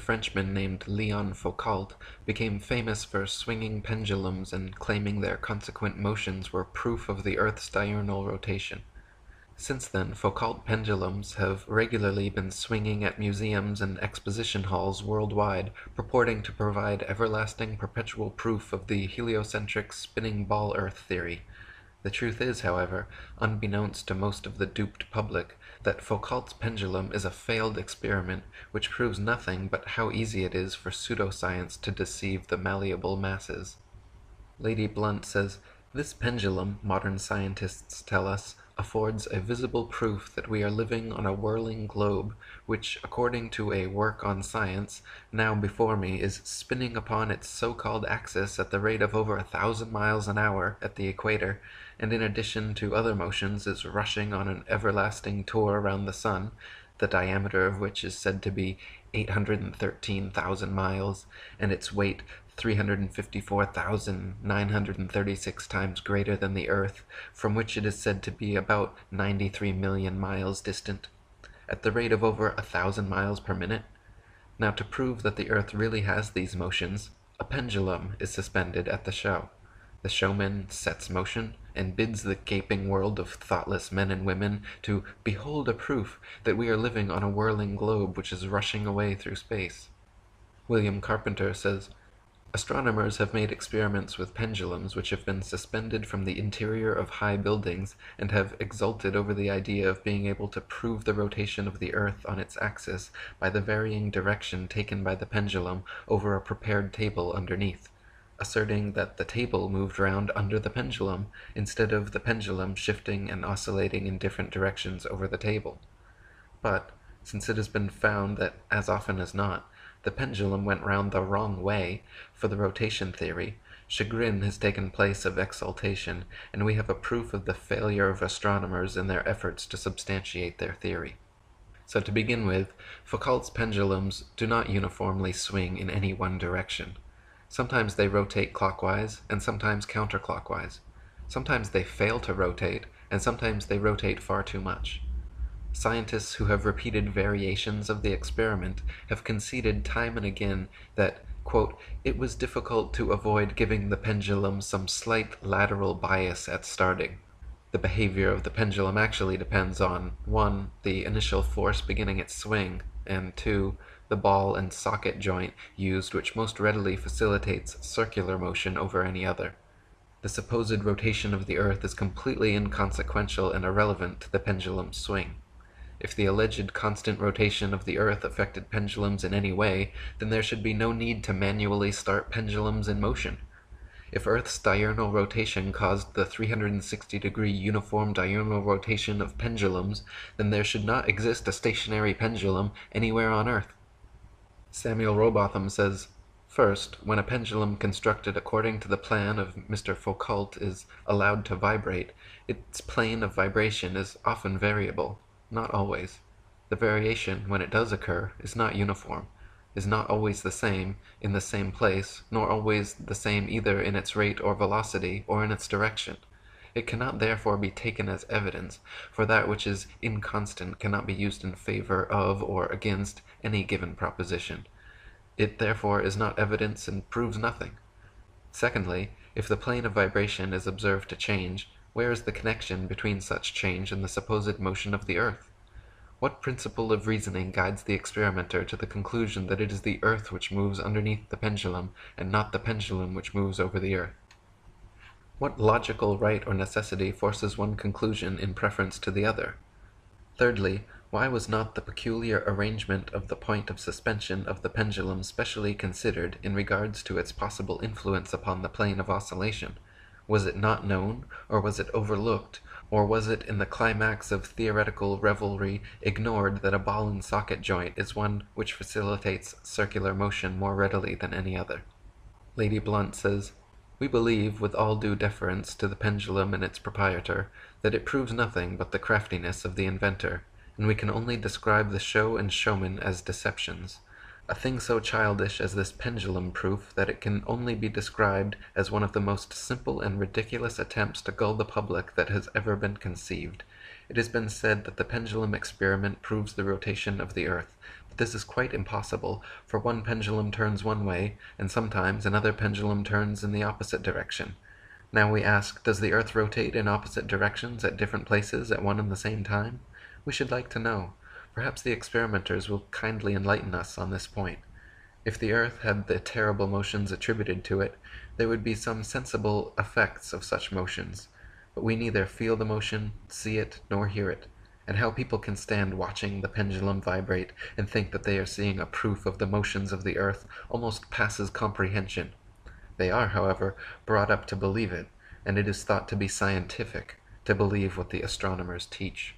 Frenchman named Leon Foucault became famous for swinging pendulums and claiming their consequent motions were proof of the Earth's diurnal rotation. Since then, Foucault pendulums have regularly been swinging at museums and exposition halls worldwide, purporting to provide everlasting perpetual proof of the heliocentric spinning ball Earth theory. The truth is, however, unbeknownst to most of the duped public, that Foucault's pendulum is a failed experiment which proves nothing but how easy it is for pseudoscience to deceive the malleable masses. Lady Blunt says, "This pendulum, modern scientists tell us, affords a visible proof that we are living on a whirling globe, which, according to a work on science, now before me, is spinning upon its so-called axis at the rate of over 1,000 miles an hour at the equator, and in addition to other motions is rushing on an everlasting tour around the sun, the diameter of which is said to be 813,000 miles, and its weight 354,936 times greater than the Earth, from which it is said to be about 93 million miles distant, at the rate of over 1,000 miles per minute. Now, to prove that the Earth really has these motions, a pendulum is suspended at the show. The showman sets motion and bids the gaping world of thoughtless men and women to behold a proof that we are living on a whirling globe which is rushing away through space." William Carpenter says, "Astronomers have made experiments with pendulums which have been suspended from the interior of high buildings, and have exulted over the idea of being able to prove the rotation of the Earth on its axis by the varying direction taken by the pendulum over a prepared table underneath, asserting that the table moved round under the pendulum, instead of the pendulum shifting and oscillating in different directions over the table. But, since it has been found that, as often as not, the pendulum went round the wrong way for the rotation theory, chagrin has taken place of exultation, and we have a proof of the failure of astronomers in their efforts to substantiate their theory." So to begin with, Foucault's pendulums do not uniformly swing in any one direction. Sometimes they rotate clockwise, and sometimes counterclockwise. Sometimes they fail to rotate, and sometimes they rotate far too much. Scientists who have repeated variations of the experiment have conceded time and again that, quote, "it was difficult to avoid giving the pendulum some slight lateral bias at starting." The behavior of the pendulum actually depends on 1. The initial force beginning its swing, and 2. The ball and socket joint used, which most readily facilitates circular motion over any other. The supposed rotation of the Earth is completely inconsequential and irrelevant to the pendulum's swing. If the alleged constant rotation of the Earth affected pendulums in any way, then there should be no need to manually start pendulums in motion. If Earth's diurnal rotation caused the 360-degree uniform diurnal rotation of pendulums, then there should not exist a stationary pendulum anywhere on Earth. Samuel Rowbotham says, "First, when a pendulum constructed according to the plan of Mr. Foucault is allowed to vibrate, its plane of vibration is often variable, not always. The variation, when it does occur, is not uniform, is not always the same in the same place, nor always the same either in its rate or velocity, or in its direction. It cannot therefore be taken as evidence, for that which is inconstant cannot be used in favor of or against any given proposition. It therefore is not evidence and proves nothing. Secondly, if the plane of vibration is observed to change, where is the connection between such change and the supposed motion of the Earth? What principle of reasoning guides the experimenter to the conclusion that it is the Earth which moves underneath the pendulum, and not the pendulum which moves over the Earth? What logical right or necessity forces one conclusion in preference to the other? Thirdly, why was not the peculiar arrangement of the point of suspension of the pendulum specially considered in regards to its possible influence upon the plane of oscillation? Was it not known, or was it overlooked, or was it in the climax of theoretical revelry ignored that a ball and socket joint is one which facilitates circular motion more readily than any other? Lady Blunt says, "We believe, with all due deference to the pendulum and its proprietor, that it proves nothing but the craftiness of the inventor, and we can only describe the show and showman as deceptions. A thing so childish as this pendulum proof that it can only be described as one of the most simple and ridiculous attempts to gull the public that has ever been conceived. It has been said that the pendulum experiment proves the rotation of the Earth. This is quite impossible, for one pendulum turns one way, and sometimes another pendulum turns in the opposite direction. Now we ask, does the earth rotate in opposite directions at different places at one and the same time? We should like to know. Perhaps the experimenters will kindly enlighten us on this point. If the earth had the terrible motions attributed to it, there would be some sensible effects of such motions. But we neither feel the motion, see it, nor hear it. And how people can stand watching the pendulum vibrate and think that they are seeing a proof of the motions of the earth almost passes comprehension. They are, however, brought up to believe it, and it is thought to be scientific to believe what the astronomers teach.